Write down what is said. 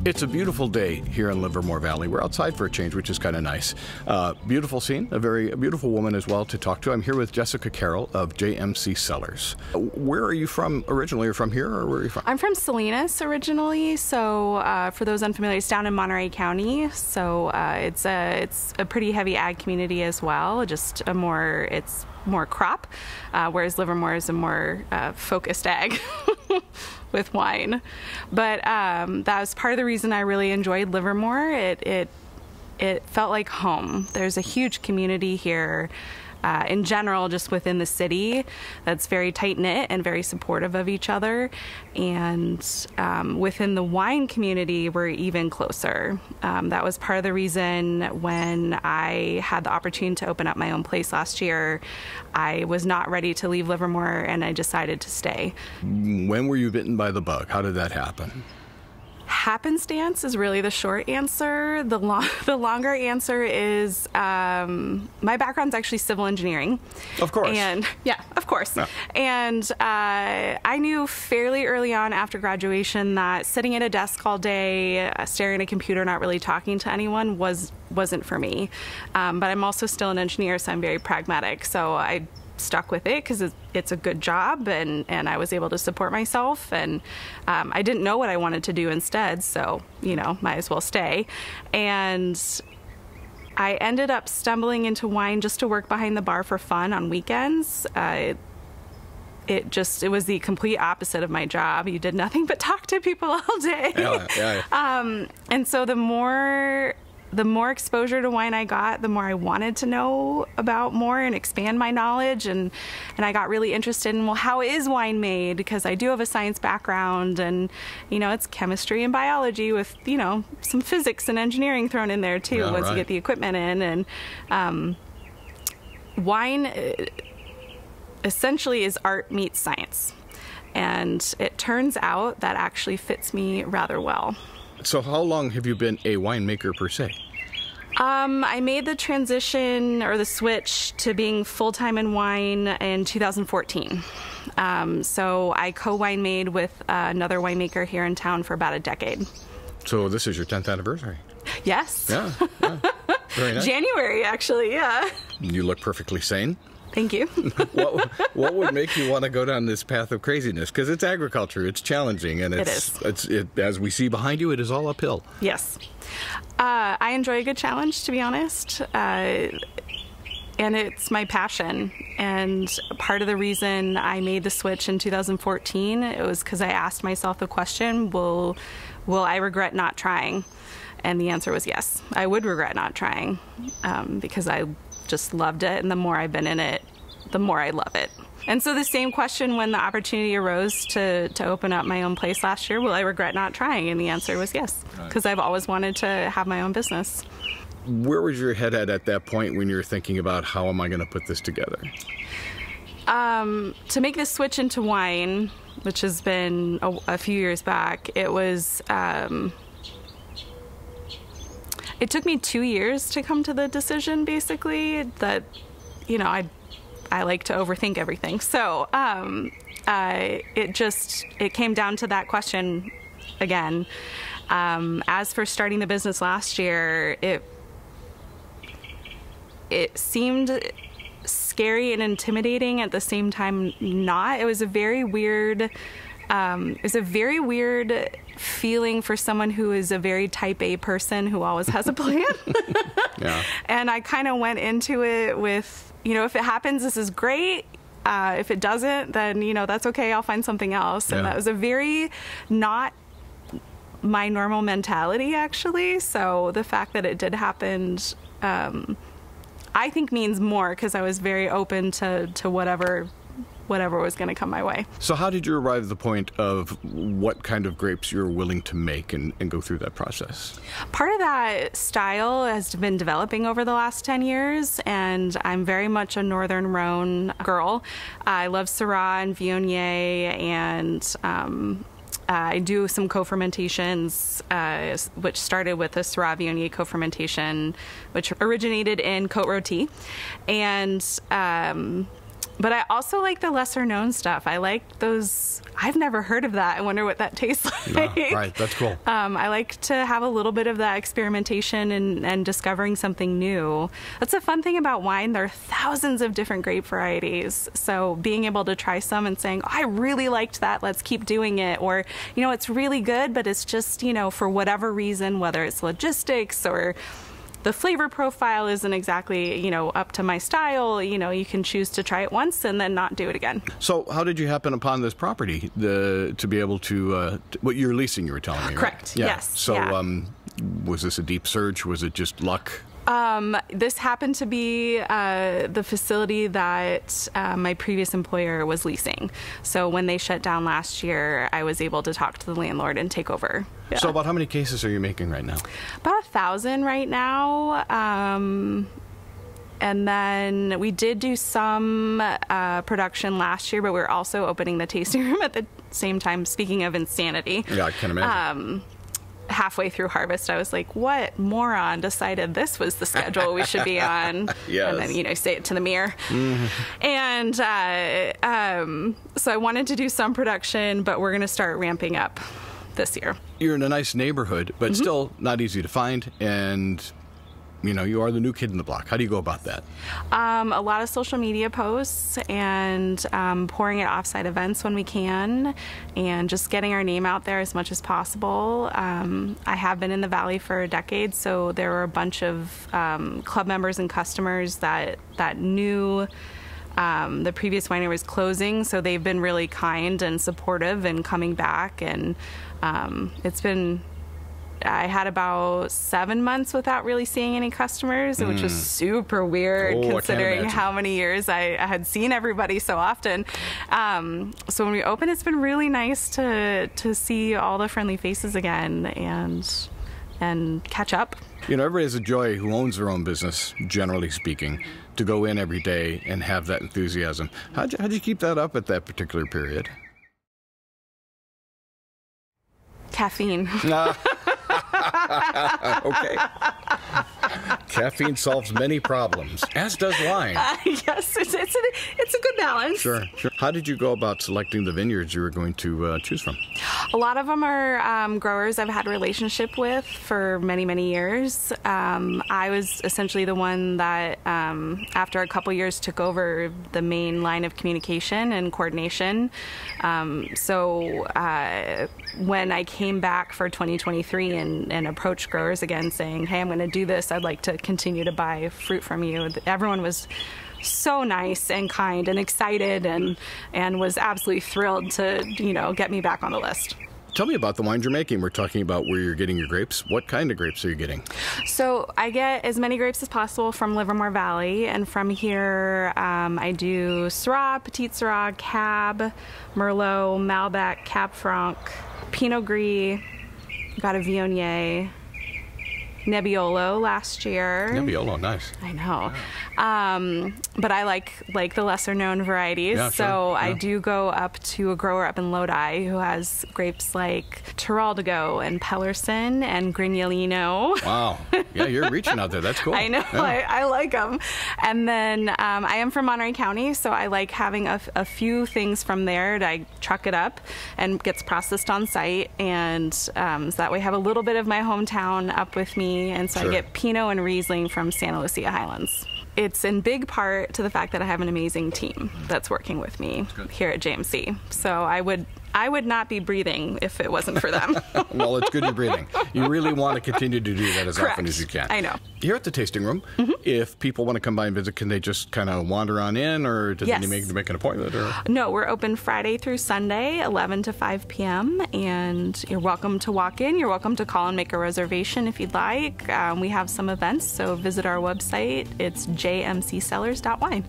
It's a beautiful day here in Livermore Valley. We're outside for a change, which is kind of nice. Beautiful scene, a beautiful woman as well to talk to. I'm here with Jessica Carroll of JMC Cellars. Where are you from originally? You're from here, or where are you from? I'm from Salinas originally, so for those unfamiliar, it's down in Monterey County. So it's a pretty heavy ag community as well. Just it's more crop, whereas Livermore is a more focused ag with wine. But that was part of the reason I really enjoyed Livermore. It felt like home. There's a huge community here in general, just within the city, that's very tight-knit and very supportive of each other. And within the wine community, we're even closer. That was part of the reason when I had the opportunity to open up my own place last year, I was not ready to leave Livermore, and I decided to stay. When were you bitten by the bug? How did that happen? Happenstance is really the short answer. The longer answer is my background's actually civil engineering. Of course. And yeah, of course. No. And I knew fairly early on after graduation that sitting at a desk all day, staring at a computer, not really talking to anyone wasn't for me. But I'm also still an engineer, so I'm very pragmatic. So I stuck with it because it's a good job, and I was able to support myself, and I didn't know what I wanted to do instead, so might as well stay. And I ended up stumbling into wine just to work behind the bar for fun on weekends. It was the complete opposite of my job. You did nothing but talk to people all day. Yeah. And so the more exposure to wine I got, the more I wanted to know about more and expand my knowledge, and I got really interested in, well, how is wine made? Because I do have a science background, and it's chemistry and biology with some physics and engineering thrown in there too, once you get the equipment in. And wine essentially is art meets science, and it turns out that actually fits me rather well. So how long have you been a winemaker per se? I made the transition or the switch to being full-time in wine in 2014. So I co-wine made with another winemaker here in town for about a decade. So this is your 10th anniversary? Yes. Yeah. Very nice. January, actually, yeah. You look perfectly sane. Thank you. What would make you want to go down this path of craziness? Because it's agriculture, it's challenging, and it's as we see behind you, it is all uphill. Yes. I enjoy a good challenge, to be honest, and it's my passion. And part of the reason I made the switch in 2014, it was because I asked myself the question, will I regret not trying? And the answer was yes. I would regret not trying because I just loved it, and the more I've been in it, the more I love it. And so the same question when the opportunity arose to open up my own place last year, will I regret not trying? And the answer was yes, because I've always wanted to have my own business. Where was your head at that point when you were thinking about how am I going to put this together? To make this switch into wine, which has been a few years back, it was it took me 2 years to come to the decision, basically, that, I like to overthink everything. So it came down to that question again. As for starting the business last year, it seemed scary and intimidating at the same time not. It was a very weird feeling for someone who is a very type A person who always has a plan. Yeah. And I kind of went into it with, if it happens, this is great. If it doesn't, then, that's okay. I'll find something else. And that was a very not my normal mentality, actually. So the fact that it did happen, I think means more, because I was very open to whatever was going to come my way. So how did you arrive at the point of what kind of grapes you're willing to make and go through that process? Part of that style has been developing over the last 10 years, and I'm very much a Northern Rhone girl. I love Syrah and Viognier, and I do some co-fermentations, which started with a Syrah Viognier co-fermentation, which originated in Côte Rôtie. And But I also like the lesser known stuff. I like those. I've never heard of that. I wonder what that tastes like. No, right, that's cool. I like to have a little bit of that experimentation and discovering something new. That's a fun thing about wine. There are thousands of different grape varieties. So being able to try some and saying, oh, I really liked that, let's keep doing it. Or, you know, it's really good, but it's just, you know, for whatever reason, whether it's logistics or the flavor profile isn't exactly, you know, up to my style, you know, you can choose to try it once and then not do it again. So how did you happen upon this property to be able to, what you're leasing, you were telling me, right? Correct, Yeah. yes. So yeah. Was this a deep search? Was it just luck? This happened to be the facility that my previous employer was leasing. So when they shut down last year, I was able to talk to the landlord and take over. Yeah. So about how many cases are you making right now? About 1,000 right now. And then we did do some production last year, but we were also opening the tasting room at the same time. Speaking of insanity. Yeah, I can imagine. Halfway through harvest, I was like, what moron decided this was the schedule we should be on? Yes. And then, you know, say it to the mirror. Mm-hmm. And so I wanted to do some production, but we're going to start ramping up this year. You're in a nice neighborhood, but still not easy to find. And, you know, you are the new kid in the block. How do you go about that? A lot of social media posts and pouring at offsite events when we can, and just getting our name out there as much as possible. I have been in the Valley for a decade, so there were a bunch of club members and customers that knew the previous winery was closing, so they've been really kind and supportive and coming back, and it's been... I had about 7 months without really seeing any customers, which was super weird considering how many years I had seen everybody so often. So when we opened, it's been really nice to see all the friendly faces again and catch up. You know, everybody has a joy who owns their own business, generally speaking, to go in every day and have that enthusiasm. How'd you keep that up at that particular period? Caffeine. Okay. Caffeine solves many problems, as does wine. Yes, it's a good balance. Sure. How did you go about selecting the vineyards you were going to choose from? A lot of them are growers I've had a relationship with for many, many years. I was essentially the one that, after a couple years, took over the main line of communication and coordination. So when I came back for 2023 and approached growers again saying, hey, I'm going to do this, I'd like to continue to buy fruit from you, everyone was so nice and kind and excited and was absolutely thrilled to, you know, get me back on the list. Tell me about the wines you're making. We're talking about where you're getting your grapes. What kind of grapes are you getting? So I get as many grapes as possible from Livermore Valley, and from here I do Syrah, Petit Syrah, Cab, Merlot, Malbec, Cab Franc, Pinot Gris, got a Viognier, Nebbiolo last year. Nebbiolo, nice. I know. But I like the lesser known varieties. Yeah, so sure. I do go up to a grower up in Lodi who has grapes like Teraldigo and Pellerson and Grignolino. Wow. Yeah, you're reaching out there. That's cool. I know. Yeah. I like them. And then I am from Monterey County, so I like having a few things from there. I truck it up and gets processed on site. And so that way I have a little bit of my hometown up with me. And so Sure. I get Pinot and Riesling from Santa Lucia Highlands. It's in big part to the fact that I have an amazing team that's working with me here at JMC. So I would not be breathing if it wasn't for them. Well, it's good you're breathing. You really want to continue to do that as Correct. often as you can. I know. Here at the tasting room, if people want to come by and visit, can they just kind of wander on in, or do they need to make an appointment? Or? No, we're open Friday through Sunday, 11 to 5 p.m., and you're welcome to walk in. You're welcome to call and make a reservation if you'd like. We have some events, so visit our website. It's jmccellars.wine.